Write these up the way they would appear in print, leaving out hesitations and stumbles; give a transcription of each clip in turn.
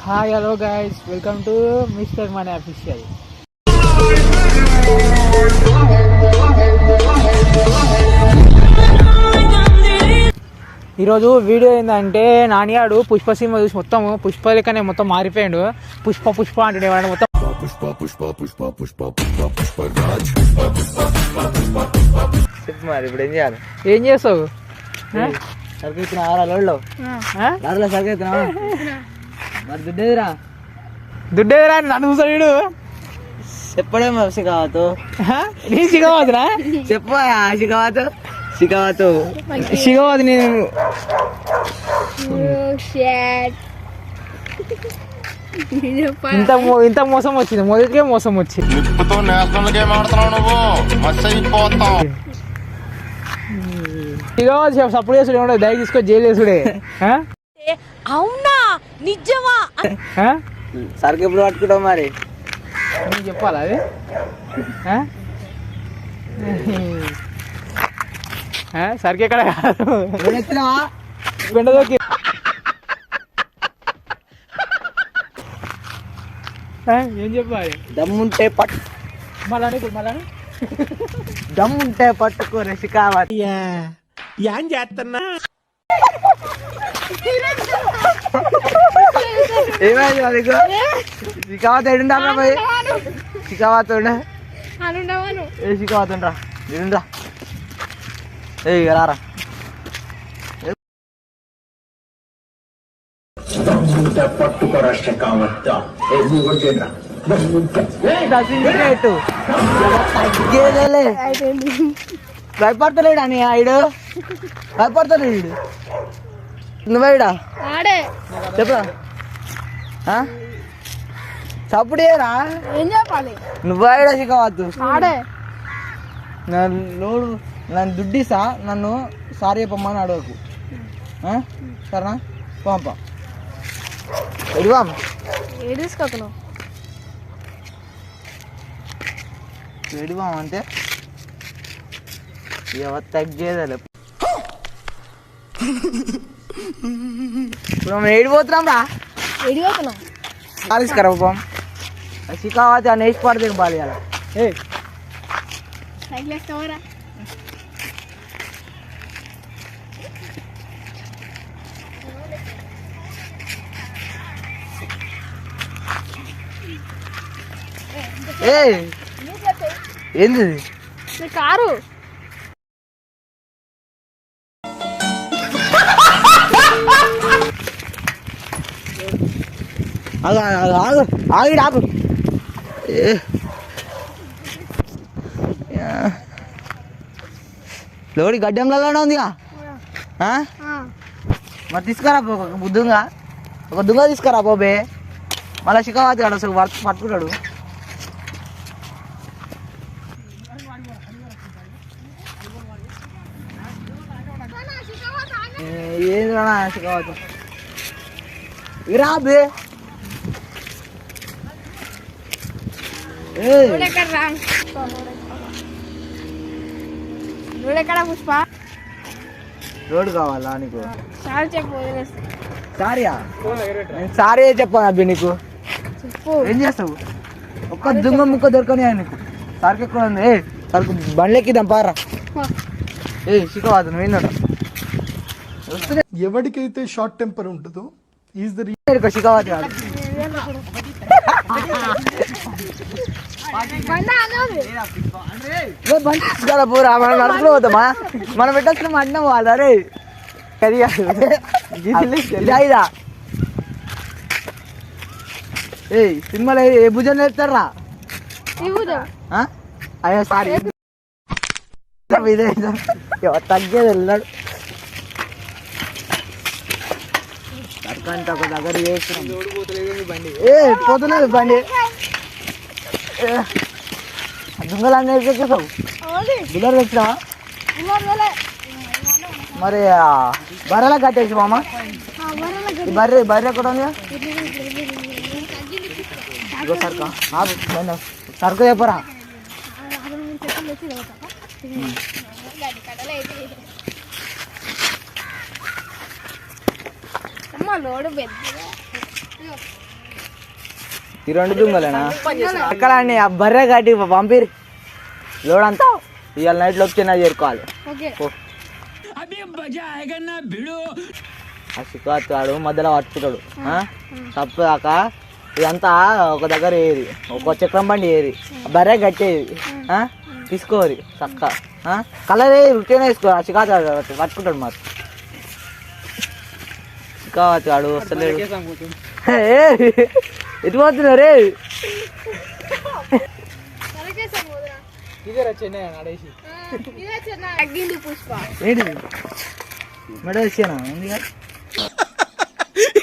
Hi hello guys, welcome to mister money official. ఈరోజు video ఏంటంటే నానియాడు Pushpa cinema చూసి మొత్తం పుష్ప లెక్కనే మొత్తం మారిపోయాడు. పుష్ప పుష్ప అంటే మొత్తం మరి ఇప్పుడు ఏం చేయాలి? ఏం చేస్తావు? సరికెత్తున్నా ఆరాలో సరికెత్తున్నా మరి దుడ్డేదిరా దుడ్డేదిరా నన్ను చూసాడు. చెప్పడేమో శిఖావతు నీ శిఖావతురా? చెప్పా శిఖావతు శిఖావతు నేను ఇంత మోసం వచ్చింది, మొదటికే మోసం వచ్చింది. సపోర్ట్ చేసుడే ఉండదు, దయ తీసుకొని జైలు వేసుడే. అవునా నిజమా? సరికి ఎప్పుడు పట్టుకుంటావు మరి? నీకు చెప్పాలా అది? సరికి ఎక్కడ కాదు, బెండదోకి ఏం చెప్పాలి? దమ్ముంటే పట్టు మళ్ళా దమ్ముంటే పట్టుకోరే శిఖావత్. ఏం చేస్తున్నా? ఏమైంది నీకు? శిఖావత్ ఎడుండా పోయి శిఖావత్ ఏ శిఖావత్ ఉండరా నేనుండ్రా. ఏ రారా భయపడతలేడు అని ఆయుడు, భయపడతలేడు. నువ్వేడా చెప్పరా? చప్పుడేరా ఏం చెప్పాలి? నువ్వేడా శిఖావద్దు నన్ను దుడ్డిసా, నన్ను సారీ చెప్పమ్మని అడగకు సరేనా? పంప ఎడివాం ఎడివాం అంటే ఎవరు తగ్గేదలే. ఇప్పుడు మనం ఏడిపోతున్నాం రా, తీసుకురా పాపం శిఖావత్ అని వేసి పడితే బాలి అలా. ఏంది కారు? ఆగిడు ఆపు. లోడి గడ్డంలోనే ఉందిగా, మరి తీసుకురా ఒక దుంగ తీసుకురా పోబే. మళ్ళీ శిఖావత్ కాడు అసలు పట్టుకుంటాడు. ఏంది శిఖావత్ ఇరా బే. పుష్ప రోడ్డు కావాలా నీకు? చెప్పు. సారీయా? నేను సారీ చెప్పాను అబ్బి నీకు. ఏం చేస్తావు? ఒక్క దుంగ ముక్క దొరకని నీకు. సరికి ఎక్కడ ఉంది? సరుకు బండ్లెక్కిద్దాం పారా. శిఖావత్ నువ్వు ఏంటంట? ఎవరికైతే షార్ట్ టెంపర్ ఉంటుందో ఈజ్ ద శిఖావత్ కాదు. పూరా మనం నడుపులో పోతామా? మనం పెట్టొచ్చిన అన్నం వాళ్ళ రే అది ఇదా. సినిమాలో ఏ భుజం నేర్పుతారా? అయ్యో సారీ ఇదే తగ్గేది వెళ్ళాడు. సర్కంటే ఒక దగ్గర పోతున్నది బండి. దుంగలన్నీ ఎక్కేసావు, బుల్లర్ తెచ్చినావా? మరి బర్రెలా కట్టేసి మామ. బర్రె ఎక్కడ ఉంది? సరుకు సరుకు చెప్పరా? లోడు పెద్దగా ఈ 2 దుంగలేనా ఎక్కడ అండి ఆ బర్రె కట్టి పంపిరి లోడ్ అంతా ఇవాళ నైట్ లోపు చిన్న చేరుకోవాలి ఓకే ఆ శిఖాడు మధ్యలో పట్టుకుంటాడు తప్పదాక ఇదంతా ఒక దగ్గర ఏరి ఒక చక్రం బండి ఏరి బర్రె కట్టేది తీసుకోరి చక్క కలర్ రుచిగా వేసుకో ఆ శిఖాడు పట్టుకుంటాడు మరి శిఖాడు వస్తలేడు ఎటు పోతున్నారు రే ఇదే చెన్నై నడేసి ఇదే చిన్న అగ్గింది పుష్ప ఏంటి మెడ వేసానా ఎందుకు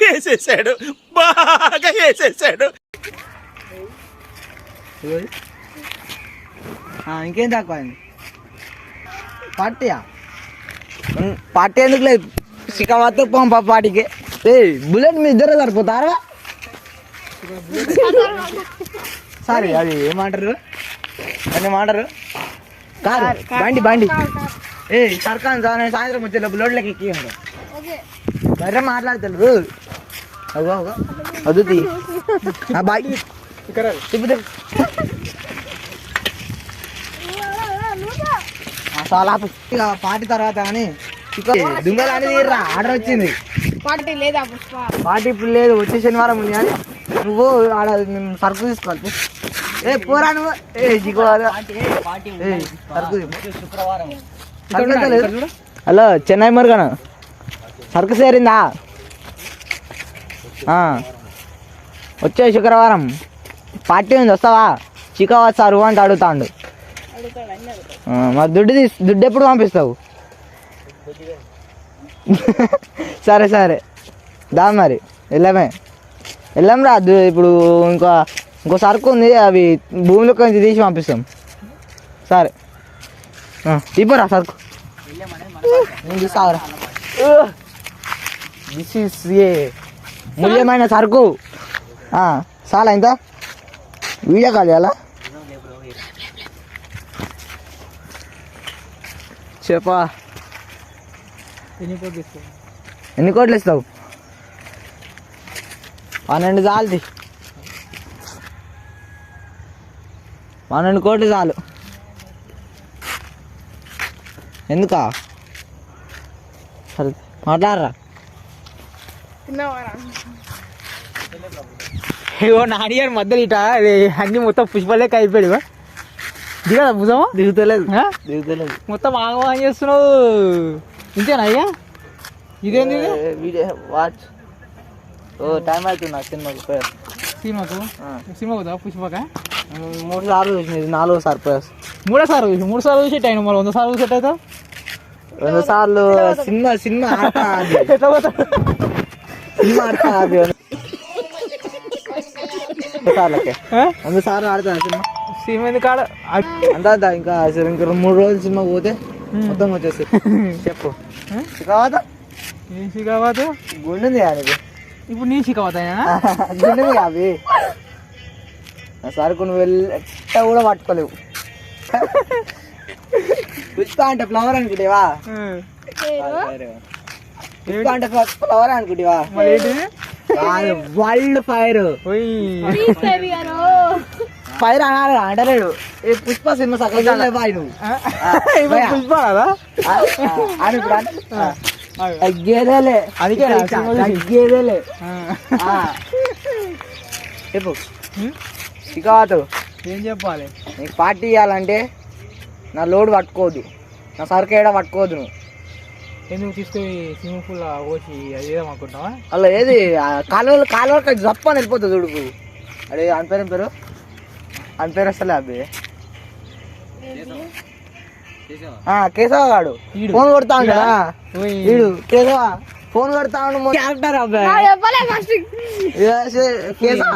వేసేసాడు బాగా వేసేసాడు. ఇంకేం తక్కువ పార్టీయా పార్టీ ఎందుకు లేదు శిఖావత్ పంప పార్టీకి ఏ బుల్లెట్ మీ ఇద్దరే సరిపోతారా సారీ అది ఏమంటారు అని ఏమంటారు కాదు బండి బండి ఏ సర్కాన్ నేను సాయంత్రం వచ్చే బుల్లెట్లకి ఎక్కియండి ఓకే బర్రె మాట్లాడతారు అగో అగో వద్దు బాయ్ ఇక్కడ తిప్పుతే చాలా పార్టీ తర్వాత కానీ దుంగలు అనేది ఆర్డర్ వచ్చింది పార్టీ లేదా పుష్ప పార్టీ ఇప్పుడు లేదు వచ్చే శనివారం ఉంది కానీ నువ్వు ఆడ మేము సరుకు తీసుకోవాలి ఏ పోరా నువ్వు ఏ జిగో సరుకు హలో చెన్నై మరుగాను సరుకు చేరిందా వచ్చే శుక్రవారం పార్టీ ఉంది వస్తావా చికావత్ సారు అంటే అడుగుతాండు మరి దుడ్డు ఎప్పుడు పంపిస్తావు సరే సరే దా మరి వెళ్ళాం రా ఇప్పుడు ఇంకో సరుకు ఉంది అవి భూమిలోకి నుంచి తీసి పంపిస్తాం సరే తీపోరా సరుకు నేను తీస్తావరా దిస్ ఈస్ ఏ మూల్యమైన సరుకు చాలా ఇంత వీడియో కాల్ చేయాలా చెప్పా ఎన్ని కోట్లు ఇస్తావు 12 చాలుది 12 కోట్లు చాలు ఎందుకా సరే మాట్లాడరా తిన్నవారా ఇగో నానిగారు మధ్యలో ఇట అన్ని మొత్తం పుష్పలేక అయిపోయాడు దిగదా భుజమా దిగుతలేదు ఆ? దిగుతలేదు మొత్తం ఆగమని చేస్తున్నావు ఇంతేనా అయ్యా ఇదేంది ఇది? వీడియో వాచ్ ఓ టైం అవుతుంది సినిమాకి సినిమాకు సినిమా పోతావా పుష్పక 3 సార్లు చూసిన ఇది 4వ సార్ పోయాస్ 3 సార్లు చూసి 3 సార్లు చూసి టైం మరి 100 సార్లు సెట్ అవుతావు 2 సార్లు సినిమా ఆట అది ఎట్లా పోతావు సినిమా ఆట అది 2 సార్లకే ఆ? 100 సార్లు ఆడుతా సినిమా సినిమా ఎందుకు కాడ అంతా ఇంకా 3 రోజులు సినిమా పోతే మొత్తం వచ్చేసి చెప్పు కావద్దా ఏం శిఖావత్ గుండెంది అది ఇప్పుడు నీ శిఖావతాయినా గుండెంది అవి సరుకు నువ్వు ఎట్ట కూడా పట్టుకోలేవు పుష్ప అంటే ఫ్లవర్ అనుకుంటేవా పుష్ప అంటే ఫ్లవర్ అనుకుంటేవా మరి ఏంటిది వరల్డ్ ఫైర్ ఫైర్ అనాలి అంటలేడు ఏ పుష్ప సినిమా సగం బాయ్ నువ్వు పుష్ప కదా అని ఇప్పుడు తగ్గేదేలే అందుకే నా సినిమా చూసి. తగ్గేదేలే చెప్పు శిఖావత్ ఏం చెప్పాలి నీకు పార్టీ ఇవ్వాలంటే నా లోడ్ పట్టుకోవద్దు నా సరుకు ఏడా పట్టుకోవద్దు నువ్వు ఎందుకు తీసుకొని స్విమ్మింగ్ పూల్ పోసి అది ఏదో అనుకుంటున్నావా అలా ఏది కాలువలకి జప్ప అని వెళ్ళిపోతుంది చూడు అదే అని పేరు అని పేరు వస్తలే అబ్బి కేశవ గాడు ఈడు. ఫోన్ కొడతా ఉంటాడా ఓయ్. వీడు కేశవ ఫోన్ కొడతా ఉండు క్యారెక్టర్ అబ్బాయి కేశవ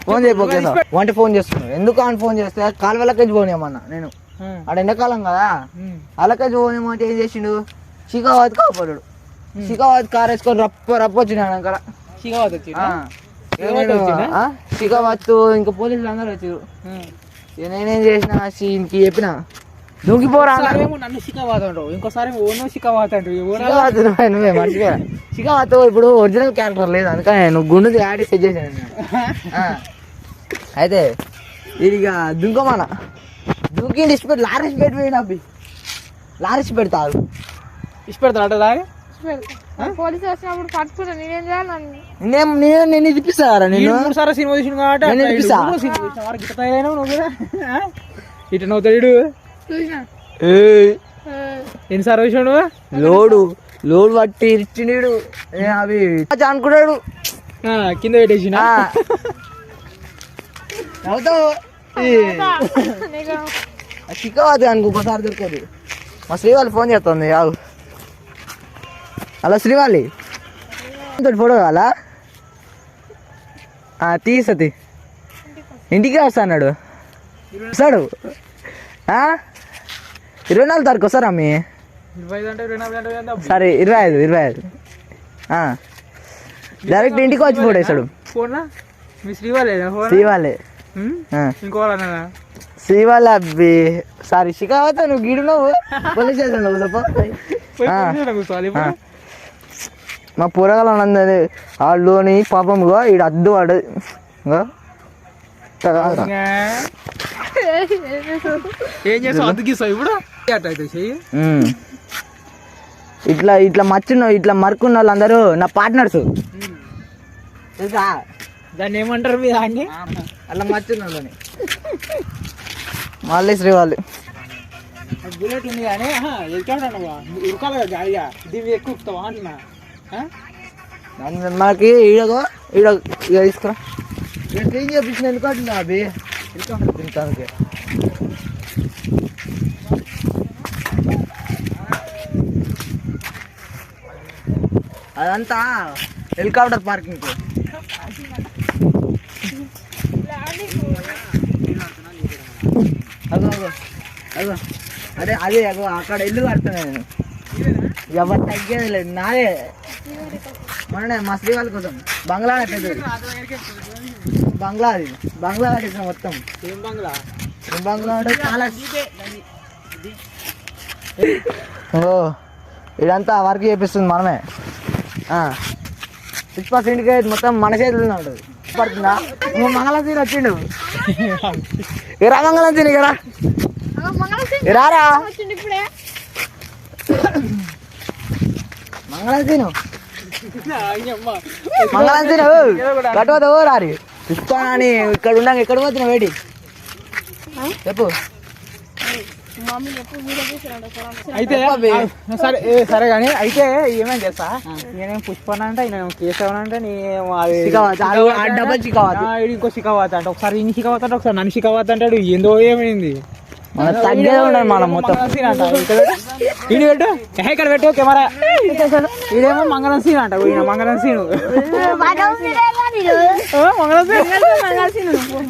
ఫోన్ చేయపో కేశవ వంట ఫోన్ చేస్తున్నాడు ఎందుకు అని ఫోన్ చేస్తే కాలువలకి పోనేమన్నా నేను ఆడ ఎండాకాలం కదా అలాగే పోనేమంటే ఏం చేసిండు శిఖావత్ కాపాడు శిఖావత్ కార్ వేసుకొని రప్ప వచ్చినాడు అక్కడ శిఖావత్ వచ్చి శిఖావత్ ఇంకా పోలీసులు అందరూ వచ్చారు నేనేం చేసిన సీన్కి చెప్పిన దూకిపోరా ఒకసారేమో నన్ను శిఖవాతండు, ఇంకోసారి ఓనో శిఖవాతండు. నువ్వే మంచిగా శిఖావతో ఇప్పుడు ఒరిజినల్ క్యారెక్టర్ లేదు, అందుకని నువ్వు గుండు యాడ్ సెట్ చేశాను. అయితే ఇది ఇక దుంకమాన దూకి ఇష్టపెట్టి లారీస్ పెట్టి పోయిన అబ్బి లారీస్ పెడతారు ఇష్ట పెడతాడు అంటే లాగా పోలీసు వచ్చినప్పుడు పట్టుకుంటా నేనేం చేయాలి నన్ను? నేను ఇప్పిస్తారా నేను 3 సార్లు సినిమా చూసిన కాబట్టి నేను అట్లా ఇప్పిస్తా. ఇటు సినిమా చూసిన వాడు గిట్ట తయారైనావు నువ్వు కూడా. ఇటు నవ్వుతాడు చూసినా ఎన్నిసార్లు చూసాడు లోడు పట్టి ఇచ్చిండు అవి అనుకున్నాడు కింద పెట్టేసిన అవుతావు చిక్కవద్దు అనుకో ఒకసారి దొరకదు. మా శ్రీవాళ్ళు ఫోన్ చేస్తుంది ఆవు. హలో శ్రీవాలి ఫోటో కావాలా? తీసతి ఇంటికి వస్తా అన్నాడు. వస్తాడు 24 తారీఖు వస్తారా మీ? 25 అంటే 24 అంటే సరే 25 డైరెక్ట్ ఇంటికి వచ్చి ఫోటో వేస్తాడు. ఫోన్ మీ శ్రీవాళ్ళేనా ఫోన్? శ్రీవాళ్ళే ఇంకో వాళ్ళ శ్రీవాళ్ళ అబ్బి సారీ శిఖావత నువ్వు గీడు నువ్వు పోలీస్ స్టేషన్ కూర్చోవాలి. మా పూరగాలు ఉన్నది వాళ్ళని పాపంగా ఈడ అద్దు వాడు ఏం చేస్తావు? అందుకిస్తావు ఇప్పుడు అట్లా అయితే చెయ్యి. ఇట్లా మచ్చున్న ఇట్లా మరుకున్న వాళ్ళందరూ నా పార్ట్నర్స్ తెలుసా? దాన్ని ఏమంటారు మీ దాన్ని? అట్లా మచ్చున్న వాళ్ళని మళ్ళీ శ్రీవాళ్ళు బుల్లెట్ ఉంది కానీ ఎదుకాడు ఉరకాలి కదా గాడిగా దీన్ని ఎక్కువ ఎక్కుతావా అంటున్నా. మనకి ఈడగో ఈడ ఇక తీసుకురా నేను క్లీన్ చేయించిన ఎందుకు అంటున్నా అవి తింటానికి. అదంతా హెలికాప్టర్ పార్కింగ్. అగో అగో అగో అదే అగో అక్కడ ఇల్లు కడుతున్నా నేను. ఎవరు తగ్గేది లేదు నాదే మొన్ననే మా శ్రీ వాళ్ళ కోసం బంగ్లా కట్టేది. బంగ్లా అది బంగ్లా కట్టేసిన మొత్తం. ఏం బంగ్లా? ఏం బంగ్లా అంటే చాలా ఓ ఇదంతా వర్క్ చేపిస్తుంది మనమే. 6% మొత్తం మన చేతుల్లో ఉంటుంది. పడుతుందా? నువ్వు మంగళసీని వచ్చిండు ఇరా మంగళసీని కదా రారా వచ్చింది ఇప్పుడే. మంగళసీను మంగళసీను కట్టుకోతా ఓ రారి ఇస్తానని ఇక్కడ ఉండంగా ఎక్కడ పోతున్నా వేడి చెప్పు. అయితే సరే సరే కానీ అయితే ఏమేం చేస్తా నేనేం పుష్పనంటే ఆయన కేశవనంటే డబల్ చికావత్ ఇంకో శిఖావాత అంటే ఒకసారి ఇన్ని శిఖావాత అంటే ఒకసారి నన్ను శిఖావాత అంటాడు. ఏందో ఏమైంది మన తగ్గేదే ఉండదు మనం మొత్తం. ఈయన పెట్టు ఇక్కడ పెట్టు కెమెరా. ఇదేమో మంగళం సీన్ అంట. ఈయన మంగళం సీను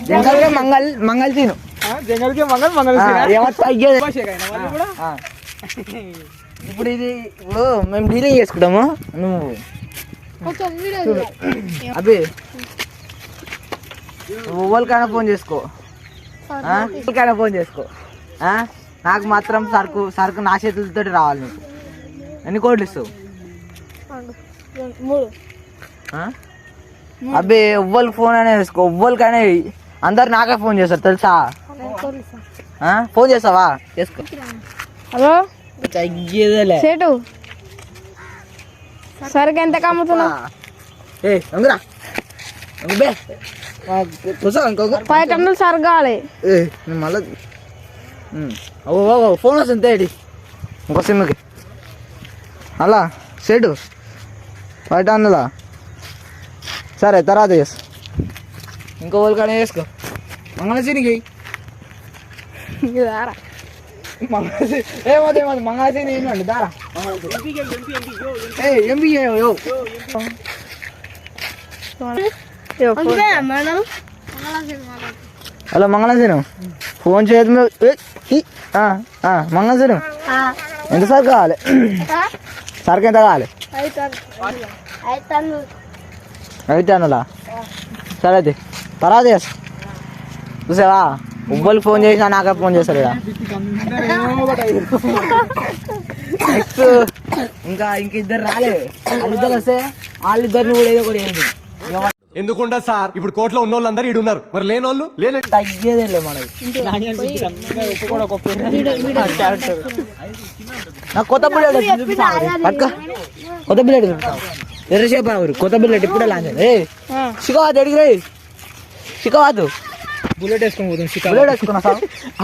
జంగల్కే మంగళ సీను జంగల్కి మంగళ ఇప్పుడు ఇది ఇప్పుడు మేము డీలింగ్ చేసుకుంటాము. నువ్వు కొంచెం వీడియో అభి ఎవరికైనా ఫోన్ చేసుకో, ఎవరికైనా ఫోన్ చేసుకో. నాకు మాత్రం సరుకు నా చేతులతో రావాలి. నీకు ఎన్ని కోట్లు ఇస్తావు? 3 అబ్బే ఎవ్వరికి ఫోన్ అయినా చేసుకో, ఎవ్వరికైనా అందరు నాకే ఫోన్ చేస్తారు తెలుసా? ఫోన్ చేస్తావా? చేసుకో. హలో తగ్గేదేలే సేటు సరుకు ఎంత కమ్ముతున్నా? అంగురా బే ఇంకొక 5 టన్నులు సరుకు కావాలి. మళ్ళీ ఫోన్ వస్తుంది తేడి ఇంకో సిమ్కి అలా సెటు 5 టన్నులా. సరే తర్వాత చేస్తా. ఇంకో వాళ్ళకనే చేసుకో. మంగళసీనికి ఏమవుతుంది మంగళసీని ఏంటండి దారా ఎంపీ హలో మంగళసీను ఫోన్ చేయదు మంగళసీను ఎంత సరుకు కావాలి? సరుకు ఎంత కావాలి? 5 టన్నులా. సరే అయితే తర్వాత చేస్తా. చూసావా ఎవ్వరికి ఫోన్ చేసినా నాకే ఫోన్ చేస్తారు ఇక నెక్స్ట్ ఇంకా ఇద్దరు రాలే, వాళ్ళిద్దరు వస్తే వాళ్ళిద్దరిని కూడా ఏదో ఒకటి ఏంటి ఎందుకుంటా సార్ ఇప్పుడు కోర్టులో ఉన్న వాళ్ళందరూ ఈడు ఉన్నారు, మరి లేని వాళ్ళు లేని తగ్గేదేలే మనకి. నాకు కొత్త బుల్లెట్ పక్క, కొత్త బుల్లెట్ ఎర్రసేపు కొత్త బుల్లెట్ ఇప్పుడే లాంచ్ ఏ శిఖవాత్ ఎడిగి రే, శిఖవాత్ బుల్లెట్ వేసుకొని పోతుంది బుల్లెట్ వేసుకున్నా సార్.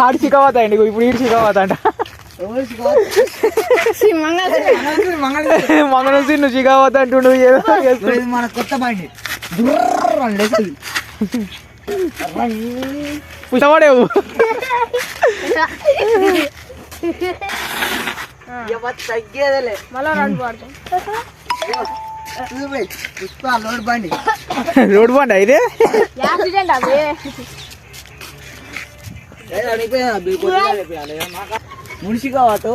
ఆడి శిఖవాత్ అండి, ఇప్పుడు ఈడు శిఖవాత్ అంట. మంగళూరు నువ్వు శిఖవాత్ అంటుండు ఏదో ఇది మన కొత్త బండి పుష్టవాడేవు. తగ్గేదేలే మళ్ళా రెండు పడతాం. పుష్ప లోడ్ బండి రోడ్ బండి అయితే యాక్సిడెంట్ అది. మునిసిగా వాటు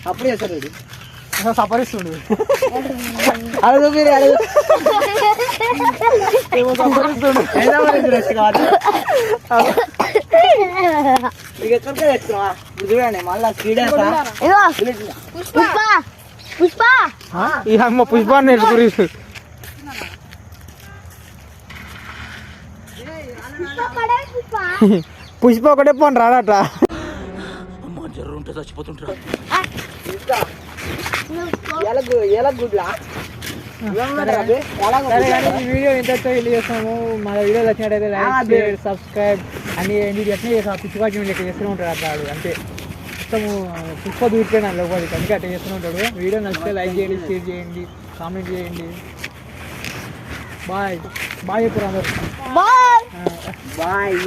అప్పుడు చేస్తారు ఇది సపరిస్తుండు. అడుగు మీరు అడుగు ఎక్కడికే తెచ్చుకున్నావా ఇప్పుడు చూడండి మళ్ళా స్పీడ్ పుష్ప పుష్ప ఈ అమ్మ పుష్పాన్ని నేర్చుకుని పుష్ప ఒకటే పోను రాడట. గుడ్లా సరే కానీ ఈ వీడియో ఇంతతో వెళ్ళి చేస్తాము. మన వీడియో నచ్చినట్టయితే లైక్ షేర్ సబ్స్క్రైబ్ అన్ని ఎట్లా చేస్తాం, పిచ్చిపాటి లెక్క చేస్తూనే ఉంటాడు అట్లా ఆడు అంతే. మొత్తము పుష్ప దూరిపోయినా లోపలికి, అందుకే అట్లా చేస్తూనే ఉంటాడు. వీడియో నచ్చితే లైక్ చేయండి, షేర్ చేయండి, కామెంట్ చేయండి. బాయ్ బాయ్ చెప్పారు అందరు. బాయ్.